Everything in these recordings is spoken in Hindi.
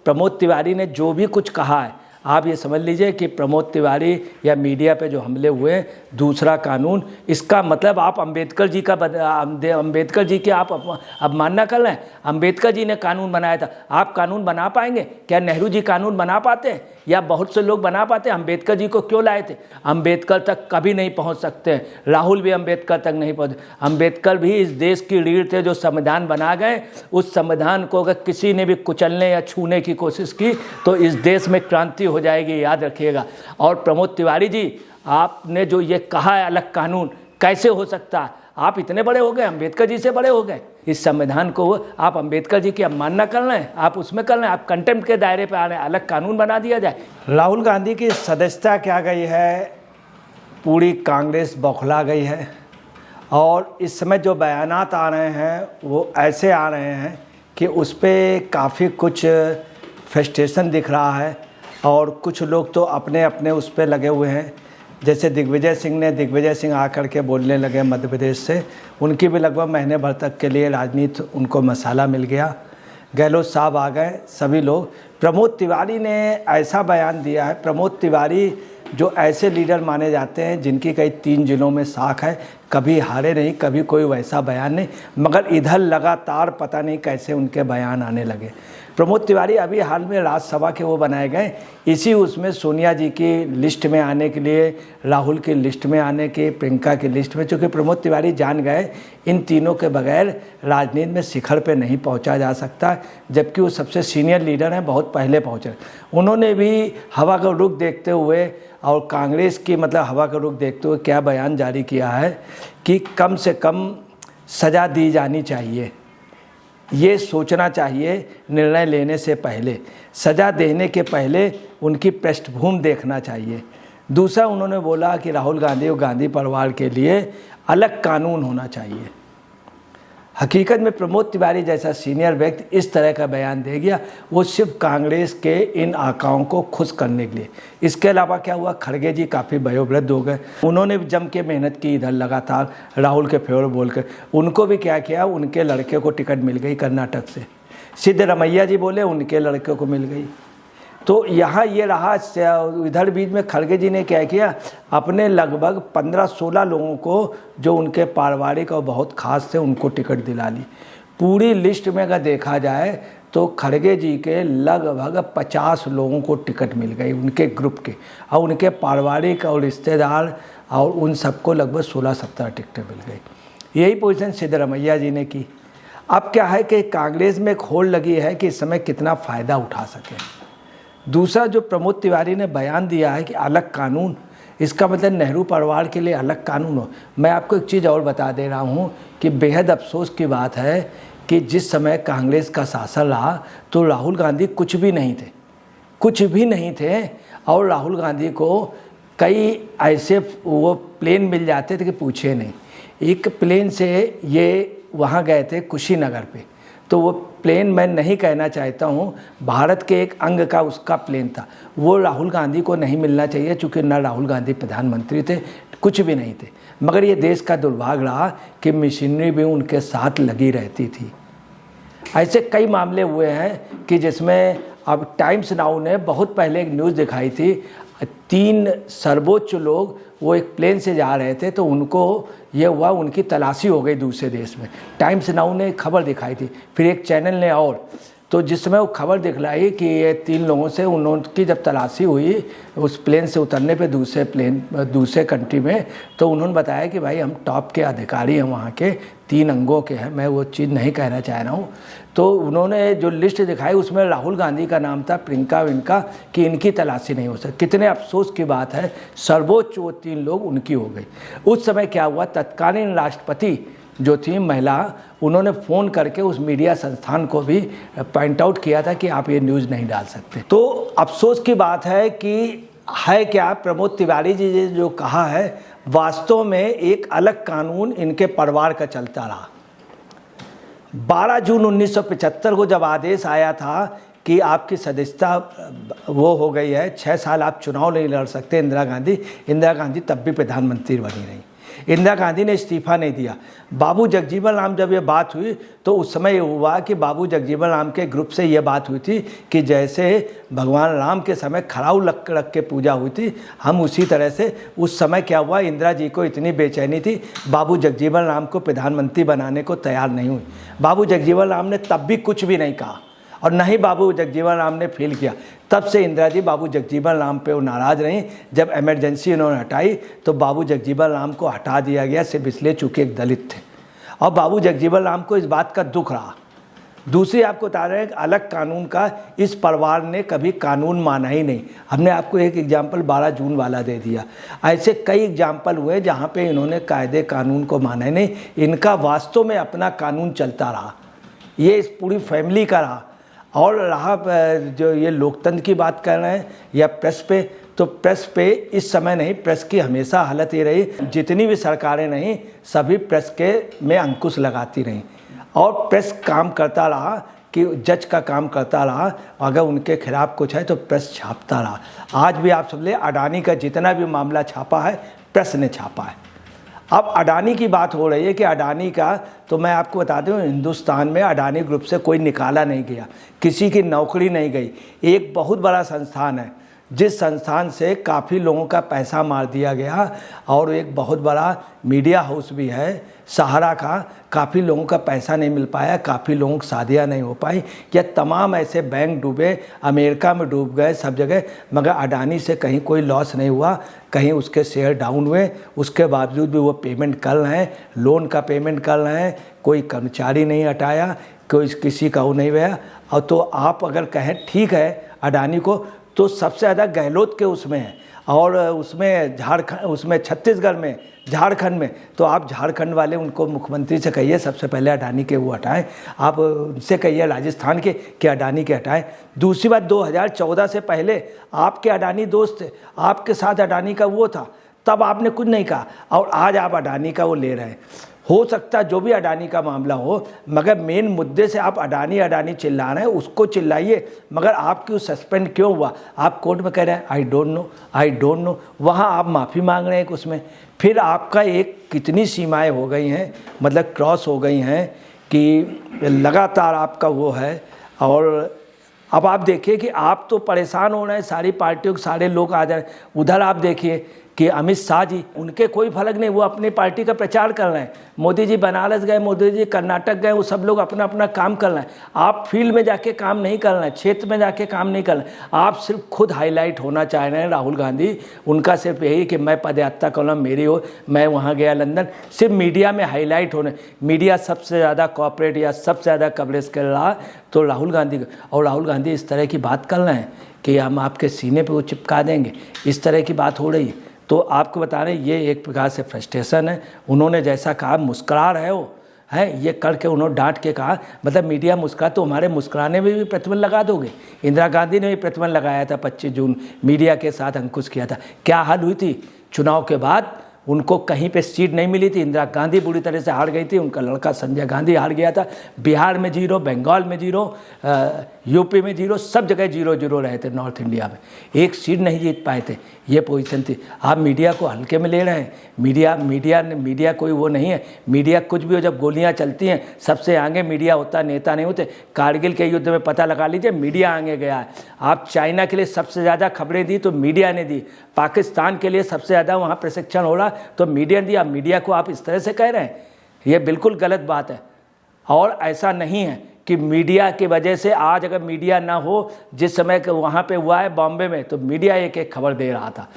प्रमोद तिवारी ने जो भी कुछ कहा है, आप ये समझ लीजिए कि प्रमोद तिवारी या मीडिया पे जो हमले हुए, दूसरा कानून, इसका मतलब आप अंबेडकर जी की आप अवमानना कर रहे हैं। अंबेडकर जी ने कानून बनाया था, आप कानून बना पाएंगे क्या? नेहरू जी कानून बना पाते हैं या बहुत से लोग बना पाते हैं? अंबेडकर जी को क्यों लाए थे? अंबेडकर तक कभी नहीं पहुंच सकते। राहुल भी अंबेडकर तक नहीं पहुंचे। अंबेडकर भी इस देश की रीढ़ थे जो संविधान बना गए। उस संविधान को अगर किसी ने भी कुचलने या छूने की कोशिश की तो इस देश में क्रांति हो जाएगी, याद रखिएगा। और प्रमोद तिवारी जी, आपने जो ये कहा है अलग कानून, कैसे हो सकता है? आप इतने बड़े हो गए, अंबेडकर जी से बड़े हो गए। इस संविधान को आप अंबेडकर जी की अवमानना कर रहे हैं, आप उसमें कर रहे हैं, आप कंटेम्प्ट के दायरे पे आ रहे हैं, अलग कानून बना दिया जाए। राहुल गांधी की सदस्यता क्या गई है, पूरी कांग्रेस बौखला गई है। और इस समय जो बयानात आ रहे हैं वो ऐसे आ रहे हैं कि उस पर काफ़ी कुछ फ्रस्ट्रेशन दिख रहा है और कुछ लोग तो अपने अपने उस पर लगे हुए हैं। जैसे दिग्विजय सिंह आकर के बोलने लगे मध्य प्रदेश से, उनकी भी लगभग महीने भर तक के लिए राजनीति उनको मसाला मिल गया। गहलोत साहब आ गए, सभी लोग। प्रमोद तिवारी ने ऐसा बयान दिया है, प्रमोद तिवारी जो ऐसे लीडर माने जाते हैं जिनकी कई 3 जिलों में साख है, कभी हारे नहीं, कभी कोई वैसा बयान नहीं, मगर इधर लगातार पता नहीं कैसे उनके बयान आने लगे। प्रमोद तिवारी अभी हाल में राज्यसभा के वो बनाए गए, इसी उसमें सोनिया जी की लिस्ट में आने के लिए, राहुल की लिस्ट में आने के, प्रियंका की लिस्ट में, चूँकि प्रमोद तिवारी जान गए इन तीनों के बगैर राजनीति में शिखर पे नहीं पहुंचा जा सकता, जबकि वो सबसे सीनियर लीडर हैं, बहुत पहले पहुंचे। उन्होंने भी हवा का रुख देखते हुए और कांग्रेस की मतलब हवा का रुख देखते हुए क्या बयान जारी किया है कि कम से कम सज़ा दी जानी चाहिए, ये सोचना चाहिए निर्णय लेने से पहले, सज़ा देने के पहले उनकी पृष्ठभूमि देखना चाहिए। दूसरा उन्होंने बोला कि राहुल गांधी और गांधी परिवार के लिए अलग कानून होना चाहिए। हकीकत में प्रमोद तिवारी जैसा सीनियर व्यक्ति इस तरह का बयान दे गया, वो सिर्फ कांग्रेस के इन आकाओं को खुश करने के लिए। इसके अलावा क्या हुआ, खड़गे जी काफ़ी वयोवृद्ध हो गए, उन्होंने जम के मेहनत की इधर लगातार राहुल के फेवर बोल कर। उनको भी क्या किया, उनके लड़के को टिकट मिल गई कर्नाटक से। सिद्धरमैया जी बोले उनके लड़के को मिल गई। तो यहाँ ये रहा, इधर बीच में खड़गे जी ने क्या किया, अपने लगभग 15-16 लोगों को जो उनके पारिवारिक और बहुत खास थे उनको टिकट दिला ली। पूरी लिस्ट में अगर देखा जाए तो खड़गे जी के लगभग 50 लोगों को टिकट मिल गई उनके ग्रुप के, और उनके पारिवारिक और रिश्तेदार और उन सबको लगभग 16-17 टिकटें मिल गई। यही पोजीशन सिद्धरमैया जी ने की। अब क्या है कि कांग्रेस में एक होड़ लगी है कि इस समय कितना फ़ायदा उठा सके। दूसरा जो प्रमोद तिवारी ने बयान दिया है कि अलग कानून, इसका मतलब नेहरू परिवार के लिए अलग कानून हो। मैं आपको एक चीज़ और बता दे रहा हूँ कि बेहद अफसोस की बात है कि जिस समय कांग्रेस का शासन रहा तो राहुल गांधी कुछ भी नहीं थे, और राहुल गांधी को कई ऐसे वो प्लेन मिल जाते थे कि पूछे नहीं। एक प्लेन से ये वहाँ गए थे कुशीनगर पे, तो वो प्लेन मैं नहीं कहना चाहता हूँ, भारत के एक अंग का उसका प्लेन था, वो राहुल गांधी को नहीं मिलना चाहिए, चूँकि ना राहुल गांधी प्रधानमंत्री थे, कुछ भी नहीं थे। मगर ये देश का दुर्भाग्य रहा कि मशीनरी भी उनके साथ लगी रहती थी। ऐसे कई मामले हुए हैं कि जिसमें अब टाइम्स नाउ ने बहुत पहले एक न्यूज़ दिखाई थी, 3 सर्वोच्च लोग वो एक प्लेन से जा रहे थे, तो उनको ये हुआ उनकी तलाशी हो गई दूसरे देश में। टाइम्स नाउ ने खबर दिखाई थी, फिर एक चैनल ने और, तो जिसमें वो खबर दिखलाई कि ये 3 लोगों से उनकी जब तलाशी हुई उस प्लेन से उतरने पे दूसरे कंट्री में, तो उन्होंने बताया कि भाई हम टॉप के अधिकारी हैं वहाँ के, 3 अंगों के हैं, मैं वो चीज़ नहीं कहना चाह रहा हूँ। तो उन्होंने जो लिस्ट दिखाई उसमें राहुल गांधी का नाम था, प्रियंका विनका, कि इनकी तलाशी नहीं हो सकती। कितने अफसोस की बात है, सर्वोच्च वो 3 लोग उनकी हो गई। उस समय क्या हुआ, तत्कालीन राष्ट्रपति जो थी महिला, उन्होंने फ़ोन करके उस मीडिया संस्थान को भी पॉइंट आउट किया था कि आप ये न्यूज़ नहीं डाल सकते। तो अफसोस की बात है कि है क्या, प्रमोद तिवारी जी ने जो कहा है वास्तव में एक अलग कानून इनके परिवार का चलता रहा। 12 जून 1975 को जब आदेश आया था कि आपकी सदस्यता वो हो गई है, 6 साल आप चुनाव नहीं लड़ सकते, इंदिरा गांधी तब भी प्रधानमंत्री बनी रही। इंदिरा गांधी ने इस्तीफा नहीं दिया। बाबू जगजीवन राम जब ये बात हुई तो उस समय ये हुआ कि बाबू जगजीवन राम के ग्रुप से ये बात हुई थी कि जैसे भगवान राम के समय खड़ाऊ रख के पूजा हुई थी, हम उसी तरह से उस समय क्या हुआ, इंदिरा जी को इतनी बेचैनी थी, बाबू जगजीवन राम को प्रधानमंत्री बनाने को तैयार नहीं हुई। बाबू जगजीवन राम ने तब भी कुछ भी नहीं कहा और न ही बाबू जगजीवन राम ने फील किया। तब से इंदिरा जी बाबू जगजीवन राम पे वो नाराज़ रहीं। जब इमरजेंसी उन्होंने हटाई तो बाबू जगजीवन राम को हटा दिया गया, सिर्फ इसलिए चूँकि एक दलित थे और बाबू जगजीवन राम को इस बात का दुख रहा। दूसरी आपको बता रहे हैं कि अलग कानून का इस परिवार ने कभी कानून माना ही नहीं। हमने आपको एक एग्जाम्पल 12 जून वाला दे दिया, ऐसे कई एग्जाम्पल हुए जहाँ पे इन्होंने कायदे कानून को माना ही नहीं। इनका वास्तव में अपना कानून चलता रहा, ये इस पूरी फैमिली का रहा। और रहा जो ये लोकतंत्र की बात कर रहे हैं या प्रेस पे, तो प्रेस पे इस समय नहीं, प्रेस की हमेशा हालत ये रही, जितनी भी सरकारें नहीं सभी प्रेस के में अंकुश लगाती रहीं और प्रेस काम करता रहा कि जज का काम करता रहा, अगर उनके खिलाफ कुछ है तो प्रेस छापता रहा। आज भी आप सब ले अडानी का जितना भी मामला छापा है प्रेस ने छापा है। अब अडानी की बात हो रही है कि अडानी का, तो मैं आपको बता दूं हिंदुस्तान में अडानी ग्रुप से कोई निकाला नहीं गया, किसी की नौकरी नहीं गई। एक बहुत बड़ा संस्थान है जिस संस्थान से काफ़ी लोगों का पैसा मार दिया गया और एक बहुत बड़ा मीडिया हाउस भी है सहारा का, काफ़ी लोगों का पैसा नहीं मिल पाया, काफ़ी लोगों की शादियाँ नहीं हो पाई, या तमाम ऐसे बैंक डूबे, अमेरिका में डूब गए सब जगह, मगर अडानी से कहीं कोई लॉस नहीं हुआ, कहीं उसके शेयर डाउन हुए, उसके बावजूद भी वो पेमेंट कर रहे हैं, लोन का पेमेंट कर रहे हैं, कोई कर्मचारी नहीं हटाया, कोई किसी का वो नहीं हुआ। और तो आप अगर कहें ठीक है अडानी को, तो सबसे ज़्यादा गहलोत के उसमें है और उसमें उसमें छत्तीसगढ़ में, झारखंड में, तो आप झारखंड वाले उनको मुख्यमंत्री से कहिए सबसे पहले अडानी के वो हटाएं, आप उनसे कहिए राजस्थान के कि अडानी के हटाएं। दूसरी बात 2014 से पहले आपके अडानी दोस्त थे, आपके साथ अडानी का वो था, तब आपने कुछ नहीं कहा और आज आप अडानी का वो ले रहे हैं। हो सकता है जो भी अडानी का मामला हो, मगर मेन मुद्दे से आप अडानी अडानी चिल्ला रहे हैं, उसको चिल्लाइए, मगर आप क्यों सस्पेंड क्यों हुआ? आप कोर्ट में कह रहे हैं आई डोंट नो, वहाँ आप माफ़ी मांग रहे हैं उसमें, फिर आपका एक कितनी सीमाएं हो गई हैं, मतलब क्रॉस हो गई हैं कि लगातार आपका वो है। और अब आप देखिए कि आप तो परेशान हो रहे हैं, सारी पार्टियों के सारे लोग आ जा रहे हैं। उधर आप देखिए कि अमित शाह जी, उनके कोई फर्क नहीं, वो अपनी पार्टी का प्रचार कर रहे हैं। मोदी जी बनारस गए, मोदी जी कर्नाटक गए, वो सब लोग अपना अपना काम कर रहे हैं। आप फील्ड में जाके काम नहीं कर रहे हैं, क्षेत्र में जाके काम नहीं कर रहे हैं, आप सिर्फ खुद हाईलाइट होना चाह रहे हैं। राहुल गांधी, उनका सिर्फ यही कि मैं पदयात्रा करूँ, मेरी हो, मैं वहाँ गया लंदन, सिर्फ मीडिया में हाईलाइट होने। मीडिया सबसे ज़्यादा कॉपरेट या सबसे ज़्यादा कवरेज कर रहा तो राहुल गांधी, और राहुल गांधी इस तरह की बात कर रहे हैं कि हम आपके सीने पर वो चिपका देंगे, इस तरह की बात हो रही है। तो आपको बता रहे हैं ये एक प्रकार से फ्रस्ट्रेशन है। उन्होंने जैसा कहा मुस्कुरा रहे हो है, ये करके उन्होंने डांट के कहा, मतलब मीडिया मुस्कुरा, तो हमारे मुस्कुराने में भी प्रतिबंध लगा दोगे? इंदिरा गांधी ने भी प्रतिबंध लगाया था, 25 जून मीडिया के साथ अंकुश किया था। क्या हाल हुई थी? चुनाव के बाद उनको कहीं पे सीट नहीं मिली थी, इंदिरा गांधी बुरी तरह से हार गई थी, उनका लड़का संजय गांधी हार गया था, बिहार में 0, बंगाल में 0, यूपी में 0, सब जगह 0-0 रहे थे। नॉर्थ इंडिया में एक सीट नहीं जीत पाए थे, ये पोजीशन थी। आप मीडिया को हल्के में ले रहे हैं। मीडिया कोई वो नहीं है। मीडिया कुछ भी हो, जब गोलियां चलती हैं सबसे आगे मीडिया होता, नेता नहीं होते। कारगिल के युद्ध में पता लगा लीजिए, मीडिया आगे गया है। आप चाइना के लिए सबसे ज़्यादा खबरें दी तो मीडिया ने दी, पाकिस्तान के लिए सबसे ज़्यादा वहाँ प्रशिक्षण हो रहा तो मीडिया ने दिया। मीडिया को आप इस तरह से कह रहे हैं, ये बिल्कुल गलत बात है। और ऐसा नहीं है कि मीडिया की वजह से आज अगर मीडिया ना हो, जिस समय वहाँ पे हुआ है बॉम्बे में, तो मीडिया एक एक खबर दे रहा था।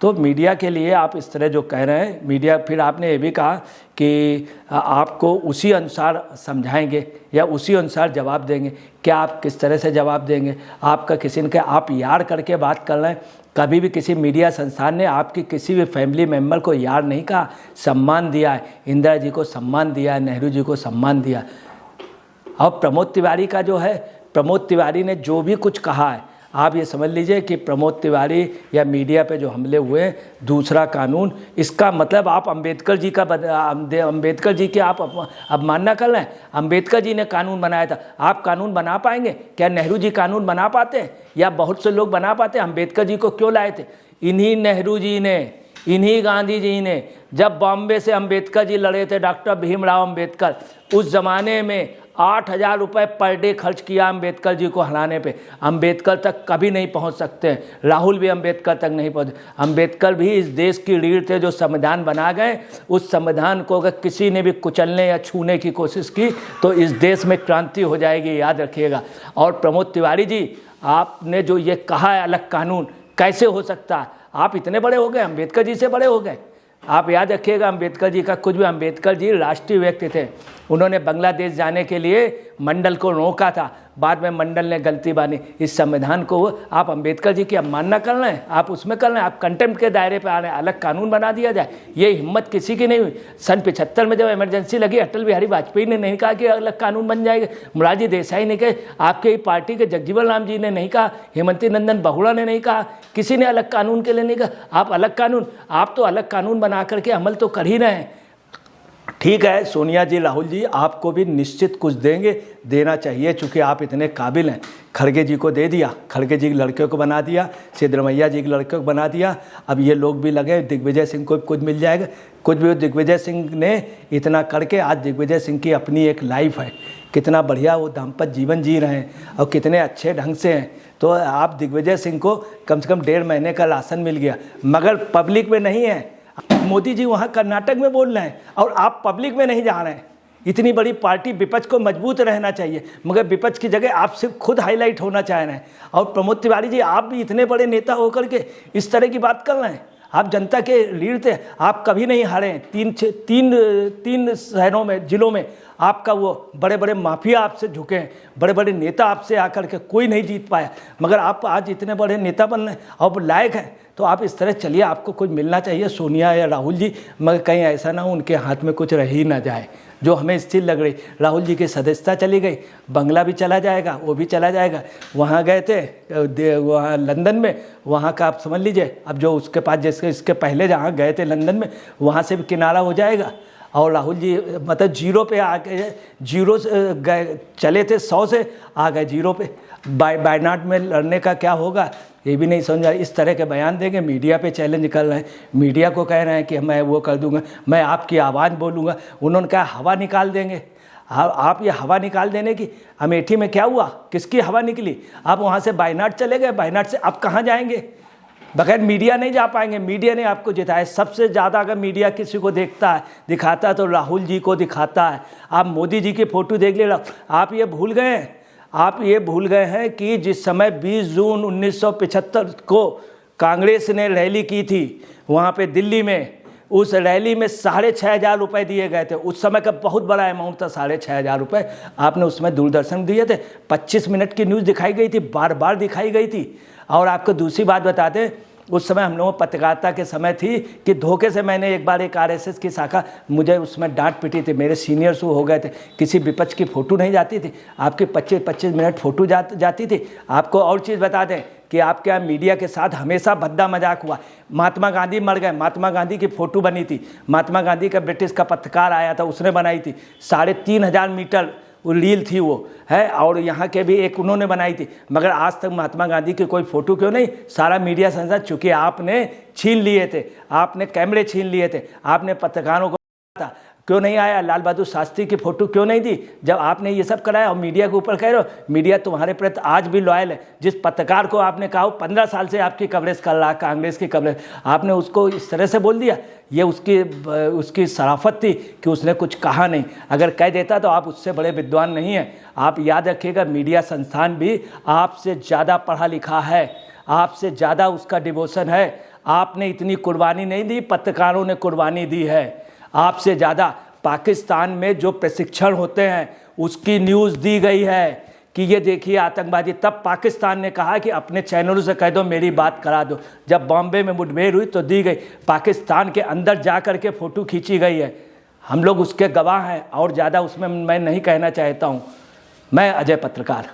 तो मीडिया के लिए आप इस तरह जो कह रहे हैं, मीडिया, फिर आपने ये भी कहा कि आपको उसी अनुसार समझाएंगे या उसी अनुसार जवाब देंगे। क्या आप किस तरह से जवाब देंगे? आपका किसी ने, आप यार करके बात कर रहे हैं। कभी भी किसी मीडिया संस्थान ने आपकी किसी भी फैमिली मेम्बर को यार नहीं कहा, सम्मान दिया है। इंदिरा जी को सम्मान दिया है, नेहरू जी को सम्मान दिया। और प्रमोद तिवारी का जो है, प्रमोद तिवारी ने जो भी कुछ कहा है, आप ये समझ लीजिए कि प्रमोद तिवारी या मीडिया पे जो हमले हुए, दूसरा कानून, इसका मतलब आप अंबेडकर जी की आप अवमानना कर रहे हैं। अंबेडकर जी ने कानून बनाया था, आप कानून बना पाएंगे क्या? नेहरू जी कानून बना पाते हैं या बहुत से लोग बना पाते हैं? अंबेडकर जी को क्यों लाए थे? इन्हीं नेहरू जी ने, इन्हीं गांधी जी ने जब बॉम्बे से अंबेडकर जी लड़े थे, डॉक्टर भीमराव अंबेडकर, उस ज़माने में 8,000 रुपये पर डे खर्च किया अंबेडकर जी को हराने पे। अंबेडकर तक कभी नहीं पहुंच सकते हैं, राहुल भी अंबेडकर तक नहीं पहुंचे। अंबेडकर भी इस देश की रीढ़ थे जो संविधान बना गए। उस संविधान को अगर किसी ने भी कुचलने या छूने की कोशिश की तो इस देश में क्रांति हो जाएगी, याद रखिएगा। और प्रमोद तिवारी जी, आपने जो ये कहा है अलग कानून, कैसे हो सकता है? आप इतने बड़े हो गए, अंबेडकर जी से बड़े हो गए। आप याद रखिएगा अंबेडकर जी का कुछ भी, अंबेडकर जी राष्ट्रीय व्यक्ति थे। उन्होंने बांग्लादेश जाने के लिए मंडल को रोका था, बाद में मंडल ने गलती मानी। इस संविधान को आप अंबेडकर जी की अवमानना कर रहे हैं, आप उसमें कर रहे हैं, आप कंटेम्प्ट के दायरे पे आ रहे हैं। अलग कानून बना दिया जाए, ये हिम्मत किसी की नहीं हुई। सन 75 में जब इमरजेंसी लगी, अटल बिहारी वाजपेयी ने नहीं कहा कि अलग कानून बन जाएगा, मोरारजी देसाई ने कहे, आपके पार्टी के जगजीवन राम जी ने नहीं कहा, हेमंती नंदन बहुड़ा ने नहीं कहा, किसी ने अलग कानून के लिए नहीं कहा। आप अलग कानून, आप तो अलग कानून बना करके अमल तो कर ही रहे हैं। ठीक है सोनिया जी, राहुल जी, आपको भी निश्चित कुछ देंगे, देना चाहिए, चूँकि आप इतने काबिल हैं। खड़गे जी को दे दिया, खड़गे जी के लड़के को बना दिया, सिद्धरमैया जी के लड़के को बना दिया, अब ये लोग भी लगे, दिग्विजय सिंह को भी कुछ मिल जाएगा। कुछ भी दिग्विजय सिंह ने इतना करके, आज दिग्विजय सिंह की अपनी एक लाइफ है, कितना बढ़िया वो दाम्पत्य जीवन जी रहे हैं और कितने अच्छे ढंग से हैं। तो आप दिग्विजय सिंह को कम से कम 1.5 महीने का राशन मिल गया, मगर पब्लिक में नहीं है। मोदी जी वहाँ कर्नाटक में बोल रहे हैं और आप पब्लिक में नहीं जा रहे हैं। इतनी बड़ी पार्टी, विपक्ष को मजबूत रहना चाहिए, मगर विपक्ष की जगह आप सिर्फ खुद हाईलाइट होना चाह रहे हैं। और प्रमोद तिवारी जी, आप भी इतने बड़े नेता होकर के इस तरह की बात कर रहे हैं। आप जनता के रीढ़ थे, आप कभी नहीं हारे हैं। तीन शहरों में, जिलों में आपका वो बड़े बड़े माफिया आपसे झुके हैं, बड़े बड़े नेता आपसे आकर के कोई नहीं जीत पाया, मगर आप आज इतने बड़े नेता बन रहे हैं और लायक हैं। तो आप इस तरह चलिए, आपको कुछ मिलना चाहिए सोनिया या राहुल जी, मगर कहीं ऐसा ना हो उनके हाथ में कुछ रह ही ना जाए, जो हमें स्थिर लग रही। राहुल जी की सदस्यता चली गई, बंगला भी चला जाएगा, वो भी चला जाएगा। वहाँ गए थे वहाँ लंदन में, वहाँ का आप समझ लीजिए, अब जो उसके पास जैसे इसके पहले जहाँ गए थे लंदन में, वहाँ से भी किनारा हो जाएगा। और राहुल जी मतलब जीरो पे आ गए, जीरो से गए, चले थे 100 से, आ गए जीरो पे। वायनाड में लड़ने का क्या होगा ये भी नहीं समझा। इस तरह के बयान देंगे, मीडिया पे चैलेंज कर रहे हैं, मीडिया को कह रहे हैं कि मैं वो कर दूंगा, मैं आपकी आवाज़ बोलूँगा। उन्होंने कहा हवा निकाल देंगे। आप ये हवा निकाल देने की, अमेठी में क्या हुआ, किसकी हवा निकली? आप वहाँ से वायनाड चले गए, वायनाड से आप कहाँ जाएंगे? बगैर मीडिया नहीं जा पाएंगे। मीडिया ने आपको जिताया। सबसे ज़्यादा अगर मीडिया किसी को देखता है, दिखाता है तो राहुल जी को दिखाता है। आप मोदी जी की फ़ोटो देख ले, आप ये भूल गए हैं, आप ये भूल गए हैं कि जिस समय 20 जून 1975 को कांग्रेस ने रैली की थी वहाँ पे दिल्ली में, उस रैली में 6,500 रुपये दिए गए थे। उस समय का बहुत बड़ा अमाउंट था 6,500 रुपये। आपने उसमें दूरदर्शन दिए थे, 25 मिनट की न्यूज़ दिखाई गई थी, बार बार दिखाई गई थी। और आपको दूसरी बात बता दें, उस समय हम लोगों पत्रकारिता के समय थी कि धोखे से मैंने एक बार एक RSS की शाखा, मुझे उसमें डांट पिटी थी, मेरे सीनियर्स वो हो गए थे, किसी विपक्ष की फ़ोटो नहीं जाती थी, आपकी 25-25 मिनट फ़ोटो जाती थी। आपको और चीज़ बता दें कि आपके यहाँ मीडिया के साथ हमेशा भद्दा मजाक हुआ। महात्मा गांधी मर गए, महात्मा गांधी की फ़ोटो बनी थी, महात्मा गांधी का ब्रिटिश का पत्रकार आया था, उसने बनाई थी। 3,500 मीटर वो रील थी वो है, और यहाँ के भी एक उन्होंने बनाई थी, मगर आज तक महात्मा गांधी की कोई फ़ोटो क्यों नहीं? सारा मीडिया संसार, चूँकि आपने छीन लिए थे, आपने कैमरे छीन लिए थे, आपने पत्रकारों को था, क्यों नहीं आया? लाल बहादुर शास्त्री की फ़ोटो क्यों नहीं दी जब आपने ये सब कराया? और मीडिया के ऊपर कह रहे हो, मीडिया तुम्हारे प्रति आज भी लॉयल है। जिस पत्रकार को आपने कहा 15 साल से आपकी कवरेज कर रहा, कांग्रेस की कवरेज, आपने उसको इस तरह से बोल दिया। ये उसकी शराफत थी कि उसने कुछ कहा नहीं। अगर कह देता तो आप उससे बड़े विद्वान नहीं हैं। आप याद रखिएगा, मीडिया संस्थान भी आपसे ज़्यादा पढ़ा लिखा है, आपसे ज़्यादा उसका डिवोशन है। आपने इतनी कुर्बानी नहीं दी, पत्रकारों ने कुर्बानी दी है आपसे ज़्यादा। पाकिस्तान में जो प्रशिक्षण होते हैं उसकी न्यूज़ दी गई है कि ये देखिए आतंकवादी, तब पाकिस्तान ने कहा कि अपने चैनलों से कह दो मेरी बात करा दो। जब बॉम्बे में मुठभेड़ हुई तो दी गई, पाकिस्तान के अंदर जा कर के फ़ोटो खींची गई है। हम लोग उसके गवाह हैं, और ज़्यादा उसमें मैं नहीं कहना चाहता हूँ। मैं अजय पत्रकार।